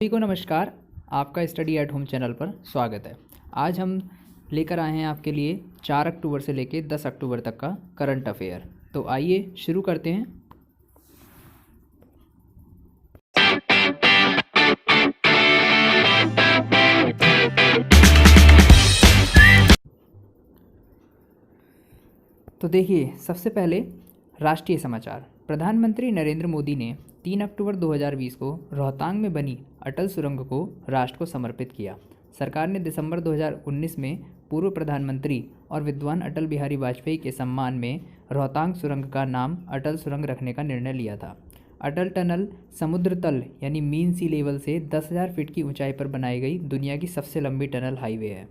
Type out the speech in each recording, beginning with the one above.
सभी को नमस्कार। आपका स्टडी एट होम चैनल पर स्वागत है। आज हम लेकर आए हैं आपके लिए 4 अक्टूबर से लेकर 10 अक्टूबर तक का करंट अफेयर। तो आइए शुरू करते हैं। तो देखिए, सबसे पहले राष्ट्रीय समाचार। प्रधानमंत्री नरेंद्र मोदी ने 3 अक्टूबर 2020 को रोहतांग में बनी अटल सुरंग को राष्ट्र को समर्पित किया। सरकार ने दिसंबर 2019 में पूर्व प्रधानमंत्री और विद्वान अटल बिहारी वाजपेयी के सम्मान में रोहतांग सुरंग का नाम अटल सुरंग रखने का निर्णय लिया था। अटल टनल समुद्र तल यानी मीन सी लेवल से 10,000 फीट की ऊंचाई पर बनाई गई दुनिया की सबसे लंबी टनल हाईवे है।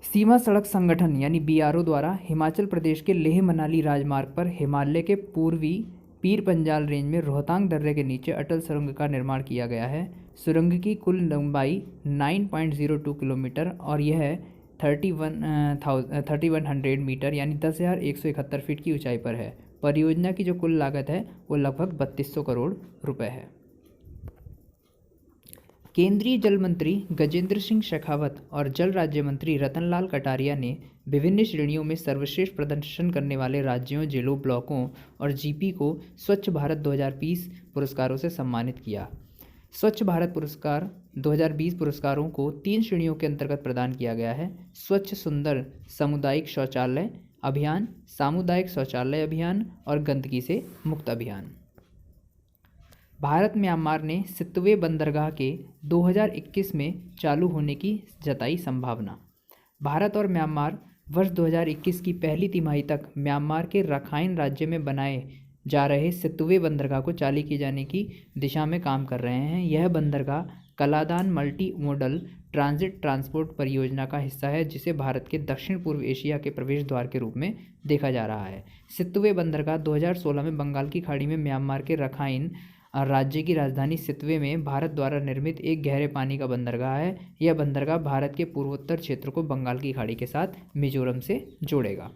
सीमा सड़क संगठन यानी बीआरओ द्वारा हिमाचल प्रदेश के लेह मनाली राजमार्ग पर हिमालय के पूर्वी पीर पंजाल रेंज में रोहतांग दर्रे के नीचे अटल सुरंग का निर्माण किया गया है। सुरंग की कुल लंबाई 9.02 किलोमीटर और यह 3100 मीटर यानी 10,171 फीट की ऊंचाई पर है। परियोजना की जो कुल लागत है वो लगभग 3200 करोड़ रुपए है। केंद्रीय जल मंत्री गजेंद्र सिंह शेखावत और जल राज्य मंत्री रतनलाल कटारिया ने विभिन्न श्रेणियों में सर्वश्रेष्ठ प्रदर्शन करने वाले राज्यों, जिलों, ब्लॉकों और जीपी को स्वच्छ भारत 2020 पुरस्कारों से सम्मानित किया। स्वच्छ भारत पुरस्कार 2020 पुरस्कारों को 3 श्रेणियों के अंतर्गत प्रदान किया गया है। स्वच्छ सुंदर सामुदायिक शौचालय अभियान, सामुदायिक शौचालय अभियान और गंदगी से मुक्त अभियान। भारत म्यांमार ने सितवे बंदरगाह के 2021 में चालू होने की जताई संभावना। भारत और म्यांमार वर्ष 2021 की पहली तिमाही तक म्यांमार के रखाइन राज्य में बनाए जा रहे सितवे बंदरगाह को चालू किए जाने की दिशा में काम कर रहे हैं। यह बंदरगाह Kaladan multi modal transit transport परियोजना का हिस्सा है, जिसे भारत के दक्षिण पूर्व एशिया के प्रवेश द्वार के रूप में देखा जा रहा है। सितवे बंदरगाह 2016 में बंगाल की खाड़ी में म्यांमार के रखाइन राज्य की राजधानी सितवे में भारत द्वारा निर्मित एक गहरे पानी का बंदरगाह है। यह बंदरगाह भारत के पूर्वोत्तर क्षेत्र को बंगाल की खाड़ी के साथ मिजोरम से जोड़ेगा।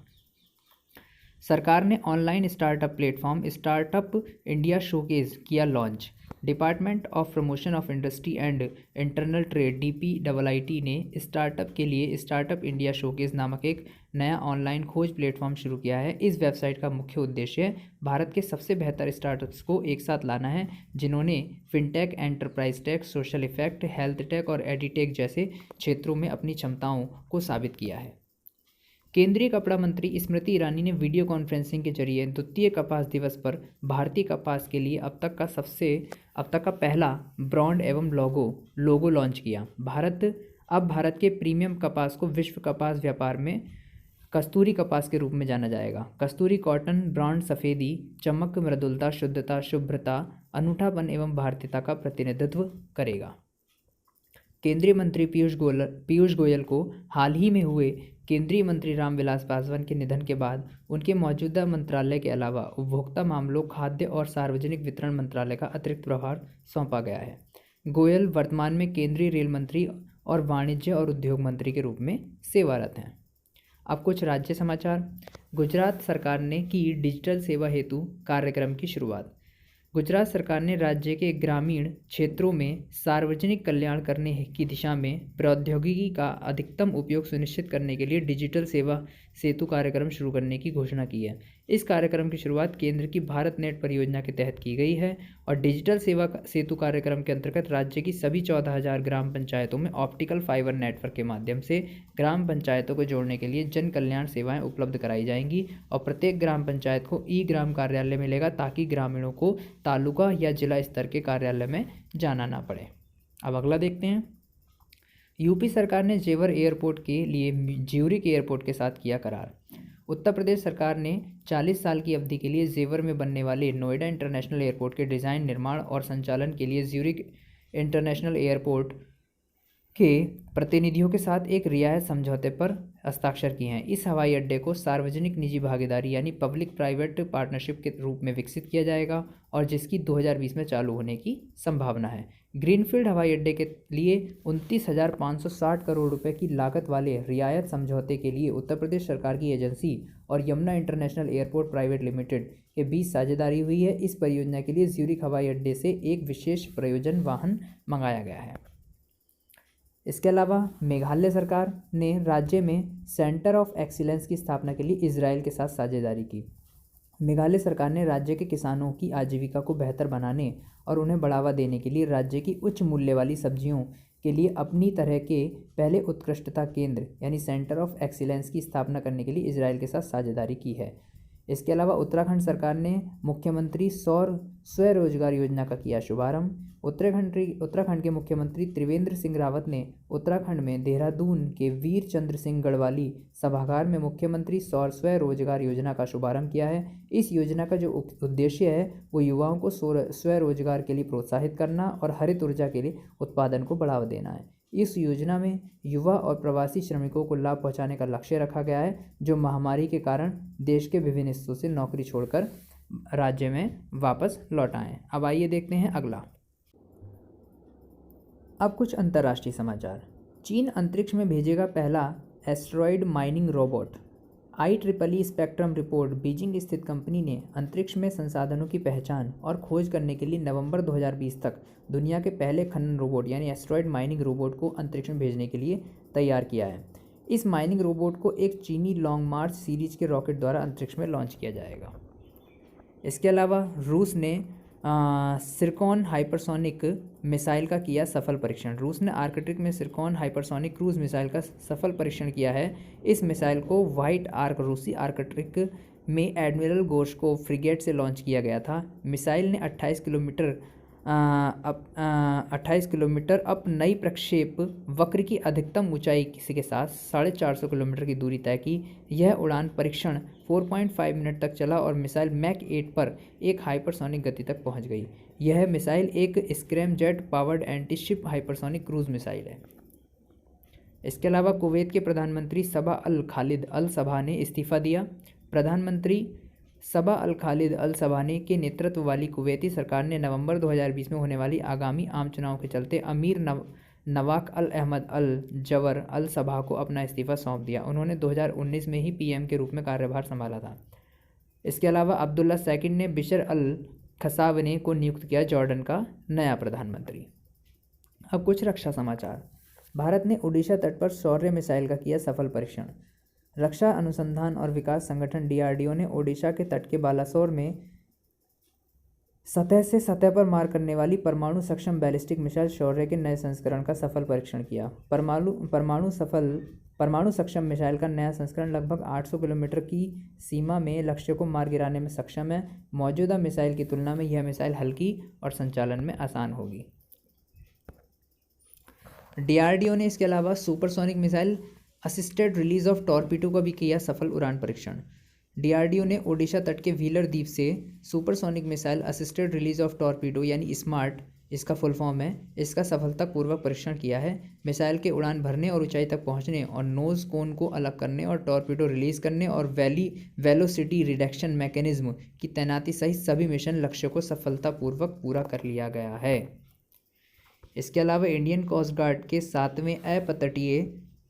सरकार ने online startup platform startup India showcase किया launch. Department of promotion of industry and internal trade DPIIT ने स्टार्टअप के लिए स्टार्टअप इंडिया शोकेस नामक एक नया ऑनलाइन खोज प्लेटफॉर्म शुरू किया है। इस वेबसाइट का मुख्य उद्देश्य भारत के सबसे बेहतर स्टार्टअप्स को एक साथ लाना है, जिन्होंने fintech, enterprise tech, social effect, health tech और एडिटेक जैसे क्षेत्रों में अपनी क्षमताओं को साबित किया है। केंद्रीय कपड़ा मंत्री स्मृति ईरानी ने वीडियो कॉन्फ्रेंसिंग के जरिए द्वितीय कपास दिवस पर भारतीय कपास के लिए अब तक का पहला ब्रांड एवं लोगो लॉन्च किया। भारत के प्रीमियम कपास को विश्व कपास व्यापार में कस्तूरी कपास के रूप में जाना जाएगा। कस्तूरी कॉटन ब्रांड सफ़ेदी, चमक, मृदुलता, शुद्धता, शुभ्रता, अनूठापन एवं भारतीयता का प्रतिनिधित्व करेगा। केंद्रीय मंत्री पीयूष गोयल को हाल ही में हुए केंद्रीय मंत्री रामविलास पासवान के निधन के बाद उनके मौजूदा मंत्रालय के अलावा उपभोक्ता मामलों, खाद्य और सार्वजनिक वितरण मंत्रालय का अतिरिक्त प्रभार सौंपा गया है। गोयल वर्तमान में केंद्रीय रेल मंत्री और वाणिज्य और उद्योग मंत्री के रूप में सेवारत हैं। अब कुछ राज्य समाचार। गुजरात सरकार ने की डिजिटल सेवा हेतु कार्यक्रम की शुरुआत। गुजरात सरकार ने राज्य के ग्रामीण क्षेत्रों में सार्वजनिक कल्याण करने की दिशा में प्रौद्योगिकी का अधिकतम उपयोग सुनिश्चित करने के लिए डिजिटल सेवा सेतु कार्यक्रम शुरू करने की घोषणा की है। इस कार्यक्रम की शुरुआत केंद्र की भारत नेट परियोजना के तहत की गई है और डिजिटल सेवा सेतु कार्यक्रम के अंतर्गत राज्य की सभी 14,000 ग्राम पंचायतों में ऑप्टिकल फाइबर नेटवर्क के माध्यम से ग्राम पंचायतों को जोड़ने के लिए जन कल्याण सेवाएं उपलब्ध कराई जाएंगी और प्रत्येक ग्राम पंचायत को ई-ग्राम कार्यालय मिलेगा, ताकि ग्रामीणों को तालुका या जिला स्तर के कार्यालय में जाना ना पड़े। अब अगला देखते हैं। यूपी सरकार ने जेवर एयरपोर्ट के लिए ज्यूरिक एयरपोर्ट के साथ किया करार। उत्तर प्रदेश सरकार ने 40 साल की अवधि के लिए जेवर में बनने वाले नोएडा इंटरनेशनल एयरपोर्ट के डिज़ाइन, निर्माण और संचालन के लिए ज्यूरिक इंटरनेशनल एयरपोर्ट के प्रतिनिधियों के साथ एक रियायत समझौते पर हस्ताक्षर किए हैं। इस हवाई अड्डे को सार्वजनिक निजी भागीदारी यानी पब्लिक प्राइवेट पार्टनरशिप के रूप में विकसित किया जाएगा और जिसकी 2020 में चालू होने की संभावना है। ग्रीनफील्ड हवाई अड्डे के लिए 29,560 करोड़ रुपए की लागत वाले रियायत समझौते के लिए उत्तर प्रदेश सरकार की एजेंसी और Yamuna international airport private limited के बीच साझेदारी हुई है। इस परियोजना के लिए ज्यूरिख हवाई अड्डे से एक विशेष प्रयोजन वाहन मंगाया गया है। इसके अलावा मेघालय सरकार ने राज्य में सेंटर ऑफ एक्सीलेंस की स्थापना के लिए इजराइल के साथ साझेदारी की। मेघालय सरकार ने राज्य के किसानों की आजीविका को बेहतर बनाने और उन्हें बढ़ावा देने के लिए राज्य की उच्च मूल्य वाली सब्जियों के लिए अपनी तरह के पहले उत्कृष्टता केंद्र यानी सेंटर ऑफ एक्सीलेंस की स्थापना करने के लिए इजराइल के साथ साझेदारी की है। इसके अलावा उत्तराखंड सरकार ने मुख्यमंत्री सौर स्वरोजगार योजना का किया शुभारंभ। उत्तराखंड के मुख्यमंत्री त्रिवेंद्र सिंह रावत ने उत्तराखंड में देहरादून के वीर चंद्र सिंह गढ़वाली सभागार में मुख्यमंत्री सौर स्वरोजगार योजना का शुभारंभ किया है। इस योजना का जो उद्देश्य है वो युवाओं को स्वरोजगार के लिए प्रोत्साहित करना और हरित ऊर्जा के लिए उत्पादन को बढ़ावा देना है। इस योजना में युवा और प्रवासी श्रमिकों को लाभ पहुंचाने का लक्ष्य रखा गया है जो महामारी के कारण देश के विभिन्न हिस्सों से नौकरी छोड़कर राज्य में वापस लौट आए। अब आइए देखते हैं अगला। अब कुछ अंतर्राष्ट्रीय समाचार। चीन अंतरिक्ष में भेजेगा पहला asteroid mining robot. IEEE spectrum report Beijing स्थित कंपनी ने अंतरिक्ष में संसाधनों की पहचान और खोज करने के लिए नवंबर 2020 तक दुनिया के पहले खनन रोबोट यानी एस्टेरॉयड माइनिंग रोबोट को अंतरिक्ष में भेजने के लिए तैयार किया है। इस माइनिंग रोबोट को एक चीनी लॉन्ग मार्च सीरीज के रॉकेट द्वारा अंतरिक्ष में लॉन्च किया जाएगा। इसके अलावा रूस ने सिरकॉन हाइपरसोनिक मिसाइल का किया सफल परीक्षण। रूस ने आर्कटिक में सिरकॉन हाइपरसोनिक क्रूज मिसाइल का सफल परीक्षण किया है। इस मिसाइल को व्हाइट आर्क रूसी आर्कटिक में एडमिरल गोर्शकोव फ्रिगेट से लॉन्च किया गया था। मिसाइल ने 28 किलोमीटर अप नई प्रक्षेप वक्र की अधिकतम ऊंचाई के साथ 450 किलोमीटर की दूरी तय की। यह उड़ान परीक्षण 4.5 मिनट तक चला और मिसाइल मैक 8 पर एक हाइपरसोनिक गति तक पहुंच गई। यह मिसाइल एक scramjet powered antiship hypersonic cruise missile है। इसके अलावा कुवैत के प्रधानमंत्री सबा अल खालिद अल सबा ने इस्तीफा दिया। प्रधानमंत्री सबा अल खालिद अल सबाने के नेतृत्व वाली कुवैती सरकार ने नवंबर 2020 में होने वाली आगामी आम चुनाव के चलते अमीर नवाक अल अहमद अल जवर अल सबा को अपना इस्तीफा सौंप दिया। उन्होंने 2019 में ही PM के रूप में कार्यभार संभाला था। इसके अलावा अब्दुल्ला सेकंड ने बिशर अल खसावने को नियुक्त किया जॉर्डन का नया प्रधानमंत्री। अब कुछ रक्षा समाचार। भारत ने ओडिशा तट पर शौर्य मिसाइल का किया सफल परीक्षण। रक्षा अनुसंधान और विकास संगठन DRDO ने ओडिशा के तट के बालासोर में सतह से सतह पर मार करने वाली परमाणु सक्षम बैलिस्टिक मिसाइल शौर्य के नए संस्करण का सफल परीक्षण किया। परमाणु सक्षम मिसाइल का नया संस्करण लगभग 800 किलोमीटर की सीमा में लक्ष्य को मार गिराने में सक्षम है। मौजूदा मिसाइल की तुलना में यह मिसाइल हल्की और संचालन में आसान होगी। DRDO ने इसके अलावा supersonic missile assisted release of torpedo का भी किया सफल उड़ान परीक्षण। DRDO ने ओडिशा तट के व्हीलर द्वीप से supersonic missile assisted release of torpedo यानी स्मार्ट, इसका फुल फॉर्म है, इसका सफलतापूर्वक परीक्षण किया है। मिसाइल के उड़ान भरने और ऊंचाई तक पहुंचने और नोज कोन को अलग करने और टॉर्पीडो रिलीज करने और वेलोसिटी रिडक्शन मैकेनिज्म की तैनाती सहित सभी मिशन लक्ष्य को सफलतापूर्वक पूरा कर लिया गया है। इसके अलावा इंडियन कोस्ट गार्ड के 7वें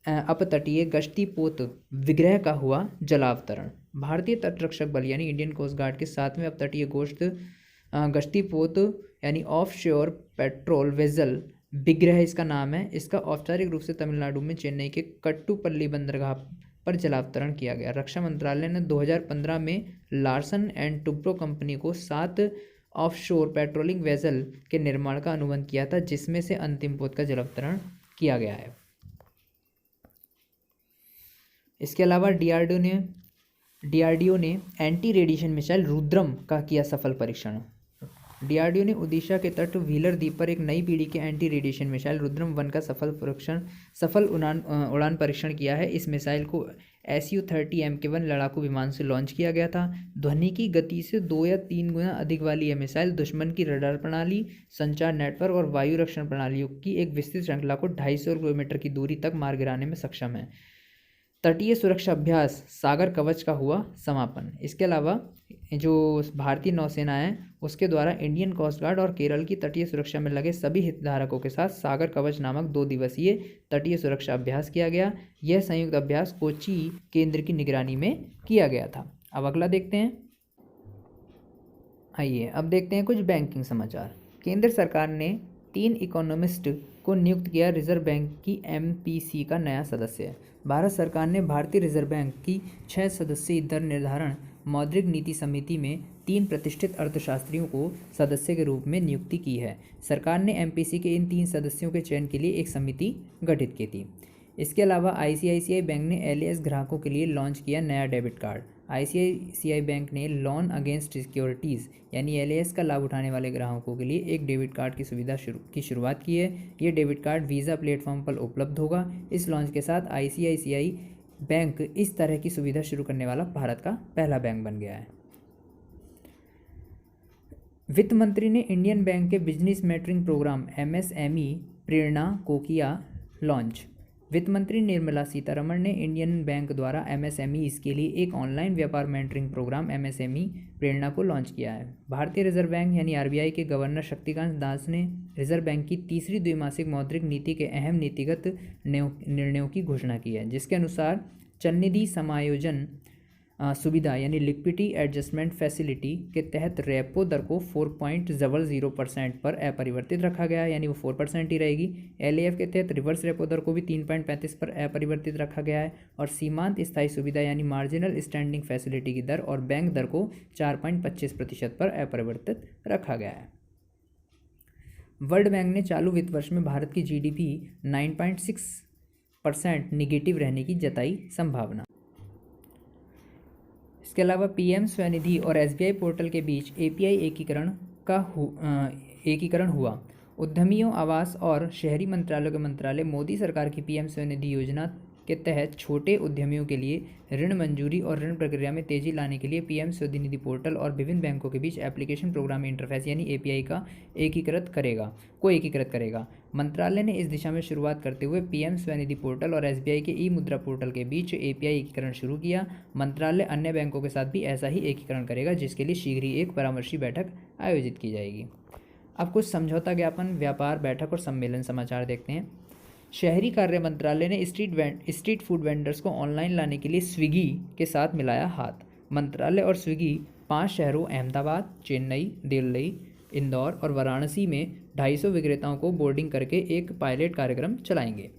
अपतटीय गश्ती पोत विग्रह का हुआ जलावतरण। भारतीय तटरक्षक बल यानी इंडियन कोस्ट गार्ड के 7वें अपतटीय गश्ती पोत यानी ऑफ शोर पेट्रोल वेजल विग्रह इसका नाम है। इसका औपचारिक रूप से तमिलनाडु में चेन्नई के कट्टुपल्ली बंदरगाह पर जलावतरण किया गया। रक्षा मंत्रालय ने 2015 में लार्सन एंड टुब्रो कंपनी को 7 ऑफशोर पेट्रोलिंग वेसल के निर्माण का अनुबंध किया था, जिसमें से अंतिम पोत का जलावतरण किया गया है। इसके अलावा DRDO ने एंटी रेडिएशन मिसाइल रुद्रम का किया सफल परीक्षण। DRDO ने ओडिशा के तट व्हीलर द्वीप पर एक नई पीढ़ी के एंटी रेडिएशन मिसाइल रुद्रम 1 का सफल उड़ान परीक्षण किया है। इस मिसाइल को Su-30 Mk1 लड़ाकू विमान से लॉन्च किया गया था। ध्वनि की गति से 2 या 3 गुना अधिक वाली यह मिसाइल दुश्मन की रडार प्रणाली, संचार नेटवर्क और वायु रक्षण प्रणालियों की एक विस्तृत श्रृंखला को 250 किलोमीटर की दूरी तक मार गिराने में सक्षम है। तटीय सुरक्षा अभ्यास सागर कवच का हुआ समापन। इसके अलावा जो भारतीय नौसेना है उसके द्वारा इंडियन कोस्ट गार्ड और केरल की तटीय सुरक्षा में लगे सभी हितधारकों के साथ सागर कवच नामक 2 दिवसीय तटीय सुरक्षा अभ्यास किया गया। यह संयुक्त अभ्यास कोची केंद्र की निगरानी में किया गया था। अब अगला देखते हैं। आइए अब देखते हैं कुछ बैंकिंग समाचार। केंद्र सरकार ने 3 इकोनॉमिस्ट को नियुक्त किया रिजर्व बैंक की MPC का नया सदस्य। भारत सरकार ने भारतीय रिजर्व बैंक की 6 सदस्यीय दर निर्धारण मौद्रिक नीति समिति में 3 प्रतिष्ठित अर्थशास्त्रियों को सदस्य के रूप में नियुक्ति की है। सरकार ने MPC के इन 3 सदस्यों के चयन के लिए एक समिति गठित की थी। इसके अलावा ICICI बैंक ने LAS ग्राहकों के लिए लॉन्च किया नया डेबिट कार्ड। ICICI बैंक ने लोन अगेंस्ट सिक्योरिटीज़ यानी LAS का लाभ उठाने वाले ग्राहकों के लिए एक डेबिट कार्ड की सुविधा की शुरुआत की है। ये डेबिट कार्ड वीज़ा प्लेटफॉर्म पर उपलब्ध होगा। इस लॉन्च के साथ ICICI बैंक इस तरह की सुविधा शुरू करने वाला भारत का पहला बैंक बन गया है। वित्त मंत्री ने इंडियन बैंक के बिजनेस मेंटरिंग प्रोग्राम MSME प्रेरणा को किया लॉन्च। वित्त मंत्री निर्मला सीतारमण ने इंडियन बैंक द्वारा MSMEs के लिए एक ऑनलाइन व्यापार मेंटरिंग प्रोग्राम MSME प्रेरणा को लॉन्च किया है। भारतीय रिजर्व बैंक यानी RBI के गवर्नर शक्तिकांत दास ने रिजर्व बैंक की तीसरी द्विमासिक मौद्रिक नीति के अहम नीतिगत निर्णयों की घोषणा की है, जिसके अनुसार चलनिधि समायोजन सुविधा यानी लिक्विडिटी एडजस्टमेंट फैसिलिटी के तहत रेपो दर को 4.00% पर अपरिवर्तित रखा गया है, यानी वो 4% ही रहेगी। LAF के तहत रिवर्स रेपो दर को भी 3.35 पर अपरिवर्तित रखा गया है और सीमांत स्थायी सुविधा यानी मार्जिनल स्टैंडिंग फैसिलिटी की दर और बैंक दर को 4.25% पर अपरिवर्तित रखा गया है। वर्ल्ड बैंक ने चालू वित्त वर्ष में भारत की GDP 9.6% निगेटिव रहने की जताई संभावना। इसके अलावा PM स्वनिधि और SBI पोर्टल के बीच API एकीकरण हुआ। उद्यमियों, आवास और शहरी मंत्रालय के मंत्रालय मोदी सरकार की PM स्वनिधि योजना के तहत छोटे उद्यमियों के लिए ऋण मंजूरी और ऋण प्रक्रिया में तेजी लाने के लिए PM स्वनिधि पोर्टल और विभिन्न बैंकों के बीच एप्लीकेशन प्रोग्राम इंटरफेस यानी API का एकीकृत करेगा। मंत्रालय ने इस दिशा में शुरुआत करते हुए PM स्वनिधि पोर्टल और SBI के ई-मुद्रा पोर्टल के बीच API एकीकरण शुरू किया। मंत्रालय अन्य बैंकों के साथ भी ऐसा ही एकीकरण करेगा, जिसके लिए शीघ्र ही एक परामर्शी बैठक आयोजित की जाएगी। अब कुछ समझौता ज्ञापन, व्यापार, बैठक और सम्मेलन समाचार देखते हैं। शहरी कार्य मंत्रालय ने स्ट्रीट फूड वेंडर्स को ऑनलाइन लाने के लिए स्विगी के साथ मिलाया हाथ। मंत्रालय और स्विगी 5 शहरों अहमदाबाद, चेन्नई, दिल्ली, इंदौर और वाराणसी में 250 विक्रेताओं को बोर्डिंग करके एक पायलट कार्यक्रम चलाएंगे।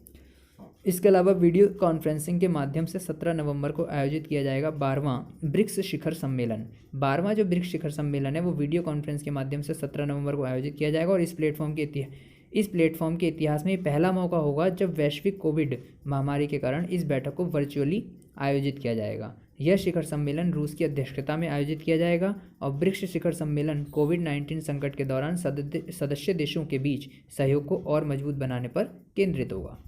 इसके अलावा वीडियो कॉन्फ्रेंसिंग के माध्यम से 17 नवंबर को आयोजित किया जाएगा 12वां ब्रिक्स शिखर सम्मेलन। 12वां जो ब्रिक्स शिखर सम्मेलन है वो वीडियो कॉन्फ्रेंस के माध्यम से 17 नवंबर को आयोजित किया जाएगा और इस प्लेटफॉर्म के इतिहास में पहला मौका होगा जब वैश्विक कोविड महामारी के कारण इस बैठक को वर्चुअली आयोजित किया जाएगा। यह शिखर सम्मेलन रूस की अध्यक्षता में आयोजित किया जाएगा और ब्रिक्स शिखर सम्मेलन कोविड-19 संकट के दौरान सदस्य देशों के बीच सहयोग को और मजबूत बनाने पर केंद्रित होगा।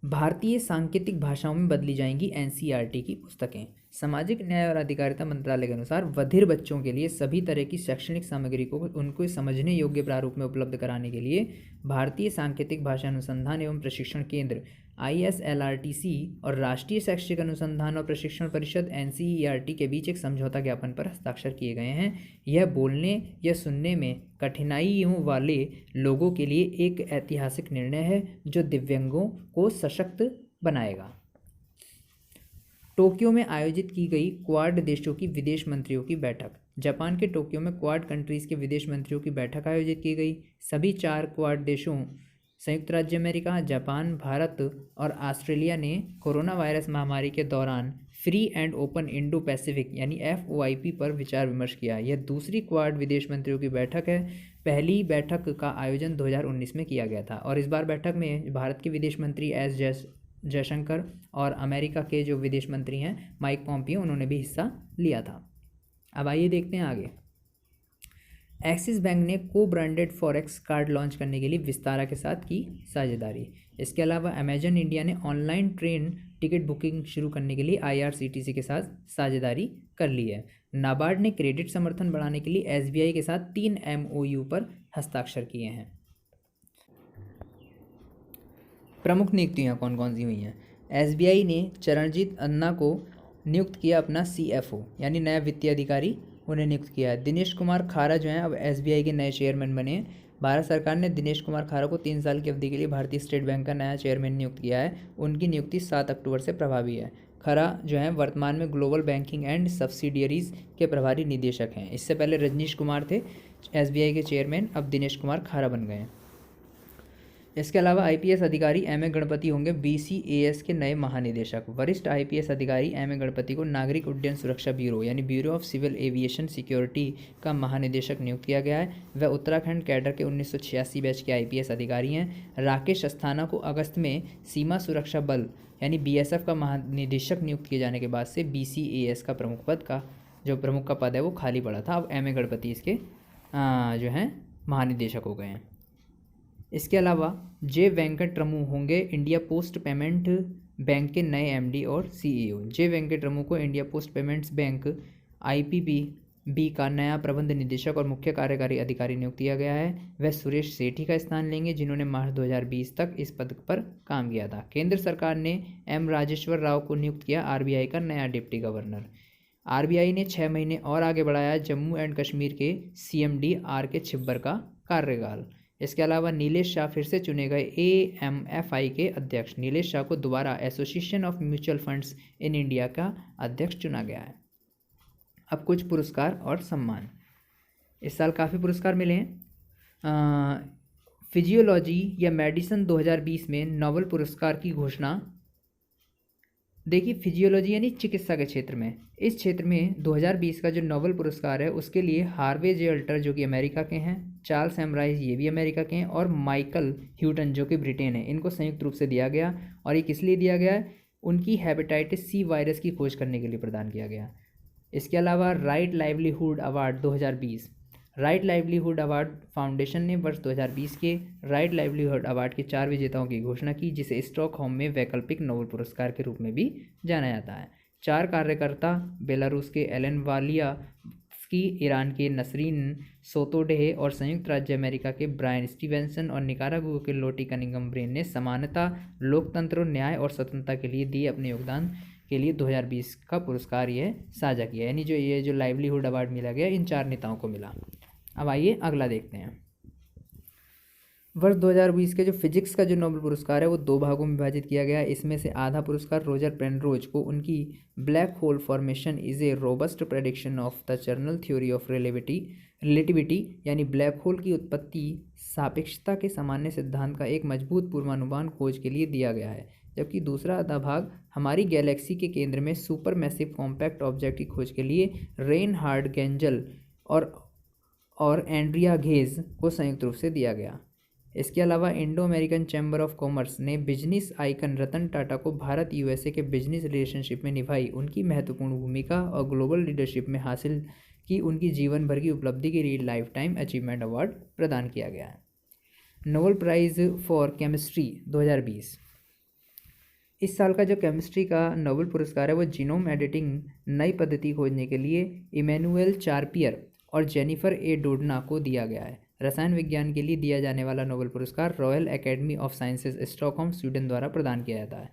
भारतीय सांकेतिक भाषाओं में बदली जाएंगी NCERT की पुस्तकें। सामाजिक न्याय और अधिकारिता मंत्रालय के अनुसार बधिर बच्चों के लिए सभी तरह की शैक्षणिक सामग्री को उनको समझने योग्य प्रारूप में उपलब्ध कराने के लिए भारतीय सांकेतिक भाषा अनुसंधान एवं प्रशिक्षण केंद्र ISLRTC और राष्ट्रीय शैक्षिक अनुसंधान और प्रशिक्षण परिषद NCERT के बीच एक समझौता ज्ञापन पर हस्ताक्षर किए गए हैं। यह बोलने या सुनने में कठिनाइयों वाले लोगों के लिए एक ऐतिहासिक निर्णय है जो दिव्यांगों को सशक्त बनाएगा। टोक्यो में आयोजित की गई क्वाड देशों की विदेश मंत्रियों की बैठक। जापान के टोक्यो में क्वाड कंट्रीज़ के विदेश मंत्रियों की बैठक आयोजित की गई। सभी 4 क्वाड देशों संयुक्त राज्य अमेरिका, जापान, भारत और ऑस्ट्रेलिया ने कोरोना वायरस महामारी के दौरान free and open Indo Pacific यानी FOIP पर विचार विमर्श किया। यह दूसरी क्वाड विदेश मंत्रियों की बैठक है। पहली बैठक का आयोजन 2019 में किया गया था और इस बार बैठक में भारत के विदेश मंत्री S जयशंकर और अमेरिका के जो विदेश मंत्री हैं माइक पॉम्पियो, उन्होंने भी हिस्सा लिया था। अब आइए देखते हैं आगे। एक्सिस बैंक ने को ब्रांडेड फॉरेक्स कार्ड लॉन्च करने के लिए विस्तारा के साथ की साझेदारी। इसके अलावा अमेजन इंडिया ने ऑनलाइन ट्रेन टिकट बुकिंग शुरू करने के लिए IRCTC के साथ साझेदारी कर ली है। नाबार्ड ने क्रेडिट समर्थन बढ़ाने के लिए SBI के साथ 3 MOU पर हस्ताक्षर किए हैं। प्रमुख नियुक्तियां कौन कौन सी हुई हैं? एसबीआई ने चरणजीत अन्ना को नियुक्त किया अपना सीएफओ यानी नया वित्तीय अधिकारी उन्हें नियुक्त किया है। दिनेश कुमार खारा जो हैं अब एसबीआई के नए चेयरमैन बने हैं। भारत सरकार ने दिनेश कुमार खारा को 3 साल की अवधि के लिए भारतीय स्टेट बैंक का नया चेयरमैन नियुक्त किया है। उनकी नियुक्ति 7 अक्टूबर से प्रभावी है। खरा जो है वर्तमान में ग्लोबल बैंकिंग एंड सब्सिडियरीज के प्रभारी निदेशक हैं। इससे पहले रजनीश कुमार थे एसबीआई के चेयरमैन, अब दिनेश कुमार खारा बन गए हैं। इसके अलावा आईपीएस अधिकारी एम ए गणपति होंगे बीसीएएस के नए महानिदेशक। वरिष्ठ आईपीएस अधिकारी एम ए गणपति को नागरिक उड्डयन सुरक्षा ब्यूरो यानी bureau of civil aviation security का महानिदेशक नियुक्त किया गया है। वह उत्तराखंड कैडर के 1986 बैच के आईपीएस अधिकारी हैं। राकेश अस्थाना को अगस्त में सीमा सुरक्षा बल यानी बीएसएफ का महानिदेशक नियुक्त किए जाने के बाद से बीसीएएस का प्रमुख का पद है वो खाली पड़ा था। अब एम ए गणपति इसके जो हैं महानिदेशक हो गए हैं। इसके अलावा जे वेंकटरमू होंगे इंडिया पोस्ट पेमेंट बैंक के नए एमडी और सीईओ। जे वेंकटरमू को India post payments bank IPPB का नया प्रबंध निदेशक और मुख्य कार्यकारी अधिकारी नियुक्त किया गया है। वह सुरेश सेठी का स्थान लेंगे जिन्होंने मार्च 2020 तक इस पद पर काम किया था। केंद्र सरकार ने एम राजेश्वर राव को नियुक्त किया आरबीआई का नया डिप्टी गवर्नर। आरबीआई ने 6 महीने और आगे बढ़ाया जम्मू एंड कश्मीर के सीएमडी आर के छिब्बर का कार्यकाल। इसके अलावा नीलेश शाह फिर से चुने गए एएमएफआई के अध्यक्ष। नीलेश शाह को दोबारा association of mutual funds in India का अध्यक्ष चुना गया है। अब कुछ पुरस्कार और सम्मान। इस साल काफ़ी पुरस्कार मिले हैं। फिजियोलॉजी या मेडिसिन 2020 में नोबेल पुरस्कार की घोषणा। देखिए फिजियोलॉजी यानी चिकित्सा के क्षेत्र में, इस क्षेत्र में 2020 का जो नोबेल पुरस्कार है उसके लिए हार्वे जे अल्टर जो कि अमेरिका के हैं, चार्ल्स एमराइज ये भी अमेरिका के हैं और माइकल ह्यूटन जो कि ब्रिटेन है, इनको संयुक्त रूप से दिया गया। और ये किस लिए दिया गया है? उनकी हेपेटाइटिस सी वायरस की खोज करने के लिए प्रदान किया गया। इसके अलावा right livelihood award 2020, right livelihood award foundation ने वर्ष 2020 के राइट लाइवलीहुड अवार्ड के 4 विजेताओं की घोषणा की, जिसे स्टॉकहोम में वैकल्पिक नोबेल पुरस्कार के रूप में भी जाना जाता है। 4 कार्यकर्ता बेलारूस के एलन वालियास्की, ईरान के नसरीन सोतोडेह और संयुक्त राज्य अमेरिका के ब्रायन स्टीवेंसन और निकारागुआ के लोटी कनिंगम ब्रेन ने समानता, लोकतंत्र, न्याय और स्वतंत्रता के लिए दिए अपने योगदान के लिए 2020 का पुरस्कार ये साझा किया। यानी जो लाइवलीहुड अवार्ड मिला गया इन 4 नेताओं को मिला। अब आइए अगला देखते हैं। वर्ष 2020 के जो फिजिक्स का जो नोबेल पुरस्कार है वो 2 भागों में विभाजित किया गया है। इसमें से आधा पुरस्कार रोजर पेनरोज को उनकी black hole formation is a robust prediction of the general theory of relativity यानी ब्लैक होल की उत्पत्ति सापेक्षता के सामान्य सिद्धांत का एक मजबूत पूर्वानुमान खोज के लिए दिया गया है, जबकि दूसरा आधा भाग हमारी गैलेक्सी के केंद्र में सुपर मैसिव कॉम्पैक्ट ऑब्जेक्ट की खोज के लिए रेनहार्ड गेंजल और एंड्रिया घेज को संयुक्त रूप से दिया गया। इसके अलावा Indo American chamber of commerce ने बिजनेस आइकन रतन टाटा को भारत यूएसए के बिजनेस रिलेशनशिप में निभाई उनकी महत्वपूर्ण भूमिका और ग्लोबल लीडरशिप में हासिल की उनकी जीवन भर की उपलब्धि के लिए लाइफ टाइम अचीवमेंट अवार्ड प्रदान किया गया है। नोबेल प्राइज़ फॉर केमिस्ट्री 2020, इस साल का जो केमिस्ट्री का नोबेल पुरस्कार है वो जीनोम एडिटिंग नई पद्धति खोजने के लिए इमैनुअल चार्पियर और जेनिफर ए डोडना को दिया गया है। रसायन विज्ञान के लिए दिया जाने वाला नोबेल पुरस्कार royal academy of sciences Stockholm Sweden द्वारा प्रदान किया जाता है।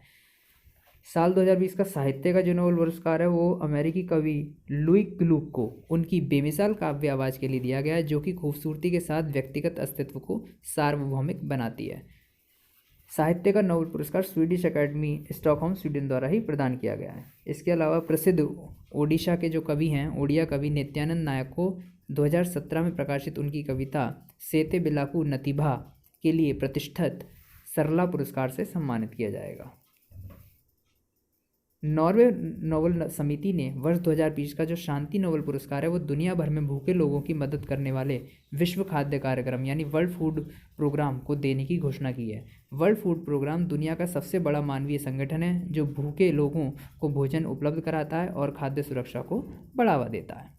साल 2020 का साहित्य का जो नोबेल पुरस्कार है वो अमेरिकी कवि लुई ग्लूक को उनकी बेमिसाल काव्य आवाज़ के लिए दिया गया है, जो कि खूबसूरती के साथ व्यक्तिगत अस्तित्व को सार्वभौमिक बनाती है। साहित्य का नोबेल पुरस्कार स्वीडिश एकेडमी स्टॉकहोम स्वीडन द्वारा ही प्रदान किया गया है। इसके अलावा प्रसिद्ध ओडिशा के जो कवि हैं ओडिया कवि नित्यानंद नायक को 2017 में प्रकाशित उनकी कविता सेते बिलाकू नतिभा के लिए प्रतिष्ठित सरला पुरस्कार से सम्मानित किया जाएगा। नॉर्वे नोबेल समिति ने वर्ष 2020 का जो शांति नोबेल पुरस्कार है वो दुनिया भर में भूखे लोगों की मदद करने वाले विश्व खाद्य कार्यक्रम यानी वर्ल्ड फूड प्रोग्राम को देने की घोषणा की है। वर्ल्ड फूड प्रोग्राम दुनिया का सबसे बड़ा मानवीय संगठन है जो भूखे लोगों को भोजन उपलब्ध कराता है और खाद्य सुरक्षा को बढ़ावा देता है।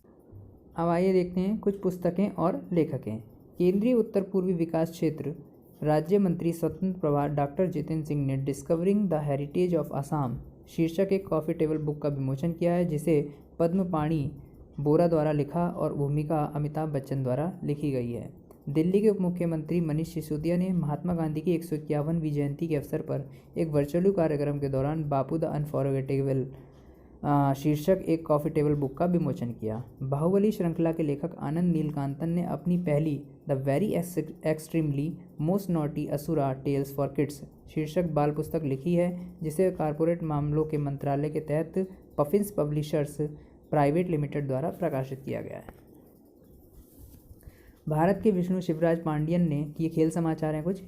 अब आइए देखते हैं कुछ पुस्तकें और लेखकें। केंद्रीय उत्तर पूर्वी विकास क्षेत्र राज्य मंत्री स्वतंत्र प्रभार डॉक्टर जितेंद्र सिंह ने discovering the heritage of Assam शीर्षक एक कॉफ़ी टेबल बुक का विमोचन किया है, जिसे पद्मपाणि बोरा द्वारा लिखा और भूमिका अमिताभ बच्चन द्वारा लिखी गई है। दिल्ली के उप मुख्यमंत्री मनीष सिसोदिया ने महात्मा गांधी की 151वीं जयंती के अवसर पर एक वर्चुअल कार्यक्रम के दौरान बापू द अनफॉरगेटेबल शीर्षक एक कॉफ़ी टेबल बुक का विमोचन किया। बाहुबली श्रृंखला के लेखक आनंद नीलकांतन ने अपनी पहली the very extremely most naughty asura tales for kids शीर्षक बाल पुस्तक लिखी है, जिसे कॉरपोरेट मामलों के मंत्रालय के तहत पफिन्स पब्लिशर्स प्राइवेट लिमिटेड द्वारा प्रकाशित किया गया है। भारत के विष्णु शिवराज पांडियन ने, ये खेल समाचार हैं कुछ,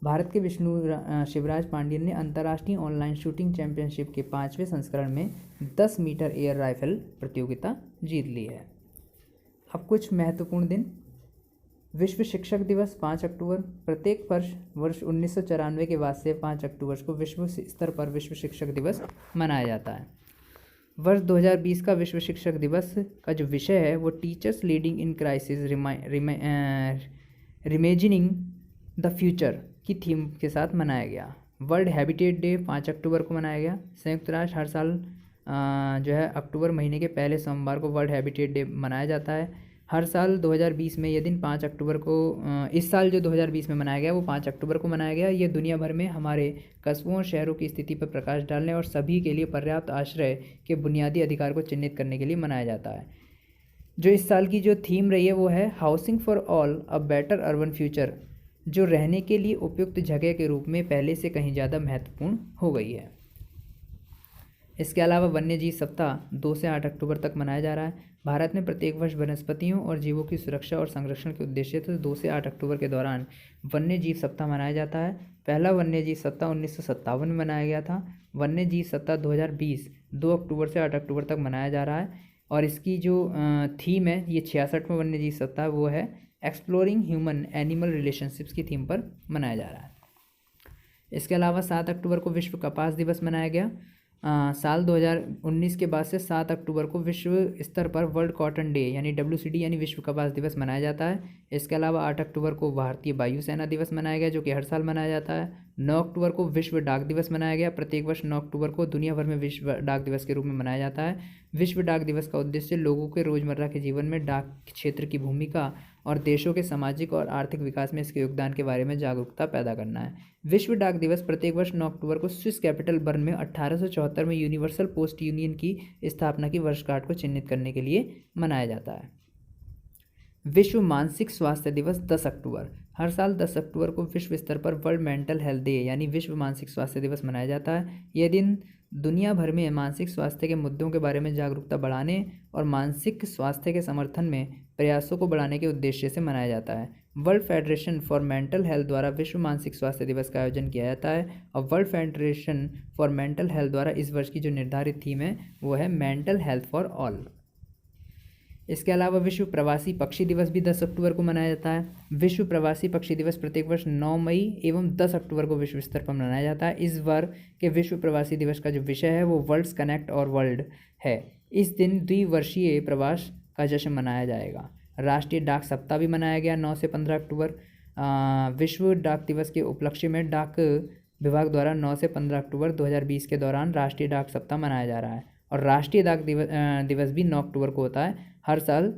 भारत के विष्णु शिवराज पांडियन ने अंतर्राष्ट्रीय ऑनलाइन शूटिंग चैंपियनशिप के 5वें संस्करण में 10 मीटर एयर राइफल प्रतियोगिता जीत ली है। अब कुछ महत्वपूर्ण दिन। विश्व शिक्षक दिवस 5 अक्टूबर। प्रत्येक वर्ष 1994 के बाद से 5 अक्टूबर को विश्व स्तर पर विश्व शिक्षक दिवस मनाया जाता है। वर्ष 2020 का विश्व शिक्षक दिवस का जो विषय है वो teachers leading in crisis reimagining the future की थीम के साथ मनाया गया। वर्ल्ड हैबिटेट डे 5 अक्टूबर को मनाया गया। संयुक्त राष्ट्र हर साल जो है अक्टूबर महीने के पहले सोमवार को वर्ल्ड हैबिटेट डे मनाया जाता है। हर साल 2020 में यह दिन 5 अक्टूबर को, इस साल जो 2020 में मनाया गया वो 5 अक्टूबर को मनाया गया। ये दुनिया भर में हमारे कस्बों और शहरों की स्थिति पर प्रकाश डालने और सभी के लिए पर्याप्त आश्रय के बुनियादी अधिकार को चिन्हित करने के लिए मनाया जाता है। जो इस साल की जो थीम रही है वो है housing for all a better urban future, जो रहने के लिए उपयुक्त जगह के रूप में पहले से कहीं ज़्यादा महत्वपूर्ण हो गई है। इसके अलावा वन्य जीव सप्ताह 2 से 8 अक्टूबर तक मनाया जा रहा है। भारत में प्रत्येक वर्ष वनस्पतियों और जीवों की सुरक्षा और संरक्षण के उद्देश्य से 2 से 8 अक्टूबर के दौरान वन्य जीव सप्ताह मनाया जाता है। पहला वन्य जीव सप्ताह 1957 में मनाया गया था। वन्य जीव सप्ताह 2020 2 अक्टूबर से 8 अक्टूबर तक मनाया जा रहा है और इसकी जो थीम है, ये 66वां वन्य जीव सप्ताह वो है एक्सप्लोरिंग ह्यूमन एनिमल रिलेशनशिप्स की थीम पर मनाया जा रहा है। इसके अलावा 7 अक्टूबर को विश्व कपास दिवस मनाया गया। साल 2019 के बाद से 7 अक्टूबर को विश्व स्तर पर वर्ल्ड कॉटन डे यानी WCD यानी विश्व कपास दिवस मनाया जाता है। इसके अलावा 8 अक्टूबर को भारतीय वायुसेना दिवस मनाया गया, जो कि हर साल मनाया जाता है। 9 अक्टूबर को विश्व डाक दिवस मनाया गया। प्रत्येक वर्ष 9 अक्टूबर को दुनिया भर में विश्व डाक दिवस के रूप में मनाया जाता है। विश्व डाक दिवस का उद्देश्य लोगों के रोज़मर्रा के जीवन में डाक क्षेत्र की भूमिका और देशों के सामाजिक और आर्थिक विकास में इसके योगदान के बारे में जागरूकता पैदा करना है। विश्व डाक दिवस प्रत्येक वर्ष 9 अक्टूबर को स्विस कैपिटल बर्न में 1874 में यूनिवर्सल पोस्ट यूनियन की स्थापना की वर्षगांठ को चिन्हित करने के लिए मनाया जाता है। विश्व मानसिक स्वास्थ्य दिवस 10 अक्टूबर। हर साल 10 अक्टूबर को विश्व स्तर पर वर्ल्ड मेंटल हेल्थ डे यानी विश्व मानसिक स्वास्थ्य दिवस मनाया जाता है। यह दिन दुनिया भर में मानसिक स्वास्थ्य के मुद्दों के बारे में जागरूकता बढ़ाने और मानसिक स्वास्थ्य के समर्थन में प्रयासों को बढ़ाने के उद्देश्य से मनाया जाता है। World federation for mental health द्वारा विश्व मानसिक स्वास्थ्य दिवस का आयोजन किया जाता है और world federation for mental health द्वारा इस वर्ष की जो निर्धारित थीम है वो है मेंटल हेल्थ फॉर ऑल। इसके अलावा विश्व प्रवासी पक्षी दिवस भी 10 अक्टूबर को मनाया जाता है। विश्व प्रवासी पक्षी दिवस प्रत्येक वर्ष 9 मई एवं 10 अक्टूबर को विश्व स्तर पर मनाया जाता है। इस बार के विश्व प्रवासी दिवस का जो विषय है वो वर्ल्ड्स कनेक्ट और वर्ल्ड है। इस दिन द्विवर्षीय प्रवास का जश्न मनाया जाएगा। राष्ट्रीय डाक सप्ताह भी मनाया गया 9 से 15 अक्टूबर। विश्व डाक दिवस के उपलक्ष्य में डाक विभाग द्वारा 9 से 15 अक्टूबर 2020 के दौरान राष्ट्रीय डाक सप्ताह मनाया जा रहा है और राष्ट्रीय डाक दिवस भी 9 अक्टूबर को होता है। हर साल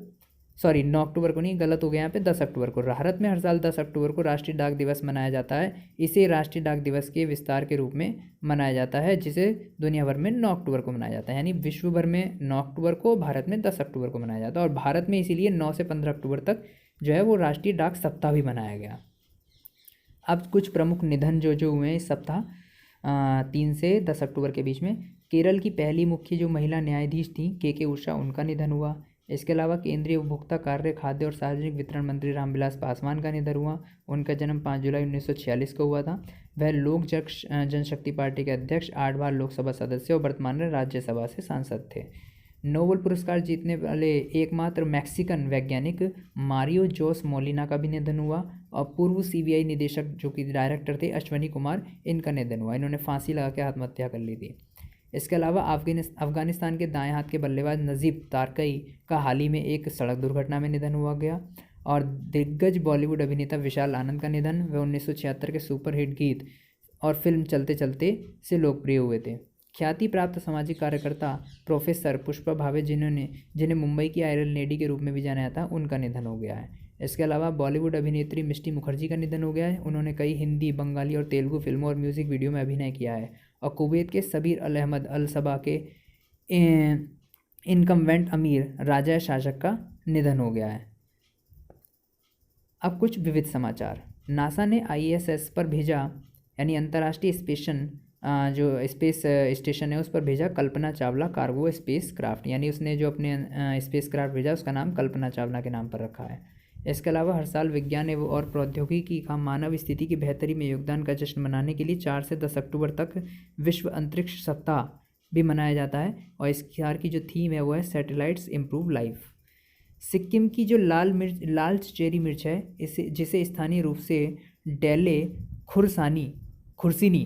9 अक्टूबर को नहीं, गलत हो गया यहाँ पे, 10 अक्टूबर को। भारत में हर साल 10 अक्टूबर को राष्ट्रीय डाक दिवस मनाया जाता है। इसे राष्ट्रीय डाक दिवस के विस्तार के रूप में मनाया जाता है, जिसे दुनिया भर में 9 अक्टूबर को मनाया जाता है। यानी विश्व भर में 9 अक्टूबर को, भारत में 10 अक्टूबर को मनाया जाता है और भारत में इसीलिए 9 से 15 अक्टूबर तक जो है वो राष्ट्रीय डाक सप्ताह भी मनाया गया। अब कुछ प्रमुख निधन जो हुए हैं इस सप्ताह 3 से 10 अक्टूबर के बीच में। केरल की पहली मुख्य जो महिला न्यायाधीश थी के उषा, उनका निधन हुआ। इसके अलावा केंद्रीय उपभोक्ता कार्य, खाद्य और सार्वजनिक वितरण मंत्री रामविलास पासवान का निधन हुआ। उनका जन्म 5 जुलाई 1946 को हुआ था। वह लोक जनशक्ति पार्टी के अध्यक्ष, 8 बार लोकसभा सदस्य और वर्तमान में राज्यसभा से सांसद थे। नोबेल पुरस्कार जीतने वाले एकमात्र मैक्सिकन वैज्ञानिक मारियो जोस मोलिना का भी निधन हुआ और पूर्व CBI निदेशक जो कि डायरेक्टर थे अश्वनी कुमार, इनका निधन हुआ। इन्होंने फांसी लगा के आत्महत्या कर ली थी। इसके अलावा अफगानिस्तान के दाएं हाथ के बल्लेबाज नजीब तारकई का हाल ही में एक सड़क दुर्घटना में निधन हुआ गया। और दिग्गज बॉलीवुड अभिनेता विशाल आनंद का निधन। वह 1976 के सुपरहिट गीत और फिल्म चलते चलते से लोकप्रिय हुए थे। ख्याति प्राप्त सामाजिक कार्यकर्ता प्रोफेसर पुष्पा भावे जिन्हें मुंबई की आयरन लेडी के रूप में भी जाना जाता है, उनका निधन हो गया है। इसके अलावा बॉलीवुड अभिनेत्री मिष्टी मुखर्जी का निधन हो गया है। उन्होंने कई हिंदी, बंगाली और तेलुगु फिल्मों और म्यूज़िक वीडियो में अभिनय किया है। और कुवैत के सबीर अल अहमद अल सबा के इनकम्बेंट अमीर राजा शासक का निधन हो गया है। अब कुछ विविध समाचार। नासा ने ISS पर भेजा, यानी अंतर्राष्ट्रीय जो स्पेस स्टेशन है उस पर भेजा Kalpana Chawla cargo space craft, यानी उसने जो अपने स्पेस क्राफ्ट भेजा उसका नाम कल्पना चावला के नाम पर रखा है। इसके अलावा हर साल विज्ञान एवं और प्रौद्योगिकी का मानव स्थिति की बेहतरी में योगदान का जश्न मनाने के लिए 4 से 10 अक्टूबर तक विश्व अंतरिक्ष सप्ताह भी मनाया जाता है। और इस साल की जो थीम है वो है सैटेलाइट्स इम्प्रूव लाइफ। सिक्किम की जो लाल चेरी मिर्च है, जिसे स्थानीय रूप से डेले खुर्सिनी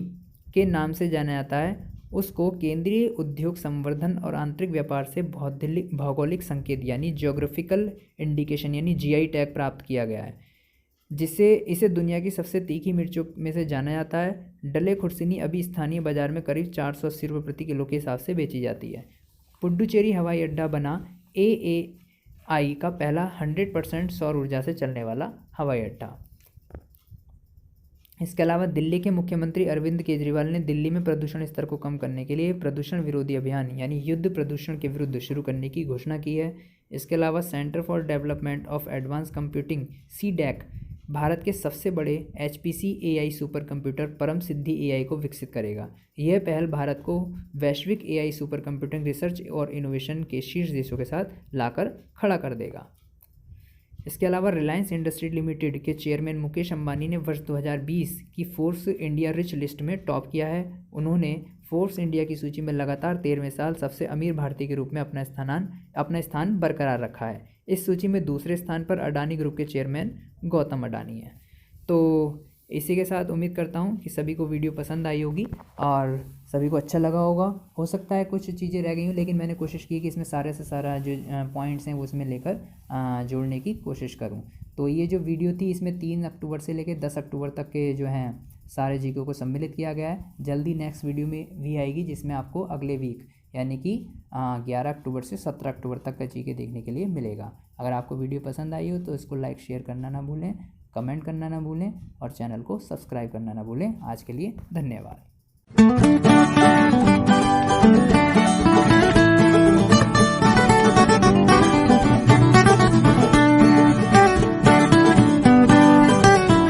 के नाम से जाना जाता है, उसको केंद्रीय उद्योग संवर्धन और आंतरिक व्यापार से भौगोलिक संकेत यानी ज्योग्राफिकल इंडिकेशन यानी GI टैग प्राप्त किया गया है, जिससे इसे दुनिया की सबसे तीखी मिर्चों में से जाना जाता है। डले खुर्सिनी अभी स्थानीय बाजार में करीब 480 रुपये प्रति किलो के हिसाब से बेची जाती है। पुडुचेरी हवाई अड्डा बना AAI का पहला 100% सौर ऊर्जा से चलने वाला हवाई अड्डा। इसके अलावा दिल्ली के मुख्यमंत्री अरविंद केजरीवाल ने दिल्ली में प्रदूषण स्तर को कम करने के लिए प्रदूषण विरोधी अभियान यानी युद्ध प्रदूषण के विरुद्ध शुरू करने की घोषणा की है। इसके अलावा centre for development of advance computing CDAC Bharat के सबसे बड़े HPC AI सुपर कंप्यूटर परम सिद्धि AI को विकसित करेगा। यह पहल भारत को वैश्विक AI सुपर कंप्यूटिंग रिसर्च और इनोवेशन के शीर्ष देशों के साथ लाकर खड़ा कर देगा। इसके अलावा रिलायंस इंडस्ट्री लिमिटेड के चेयरमैन मुकेश अंबानी ने वर्ष 2020 की फोर्ब्स इंडिया रिच लिस्ट में टॉप किया है। उन्होंने फोर्ब्स इंडिया की सूची में लगातार 13वें साल सबसे अमीर भारतीय के रूप में अपना स्थान बरकरार रखा है। इस सूची में दूसरे स्थान पर अडानी ग्रुप के चेयरमैन गौतम अडानी हैं। तो इसी के साथ उम्मीद करता हूँ कि सभी को वीडियो पसंद आई होगी और सभी को अच्छा लगा होगा। हो सकता है कुछ चीज़ें रह गई हों, लेकिन मैंने कोशिश की कि इसमें सारे से सारा जो पॉइंट्स हैं वो इसमें लेकर जोड़ने की कोशिश करूँ। तो ये जो वीडियो थी इसमें 3 अक्टूबर से लेकर 10 अक्टूबर तक के जो हैं सारे जीके को सम्मिलित किया गया है। जल्दी नेक्स्ट वीडियो में भी आएगी जिसमें आपको अगले वीक यानी कि 11 अक्टूबर से 17 अक्टूबर तक का जीके देखने के लिए मिलेगा। अगर आपको वीडियो पसंद आई हो तो इसको लाइक शेयर करना ना भूलें, कमेंट करना ना भूलें और चैनल को सब्सक्राइब करना ना भूलें। आज के लिए धन्यवाद।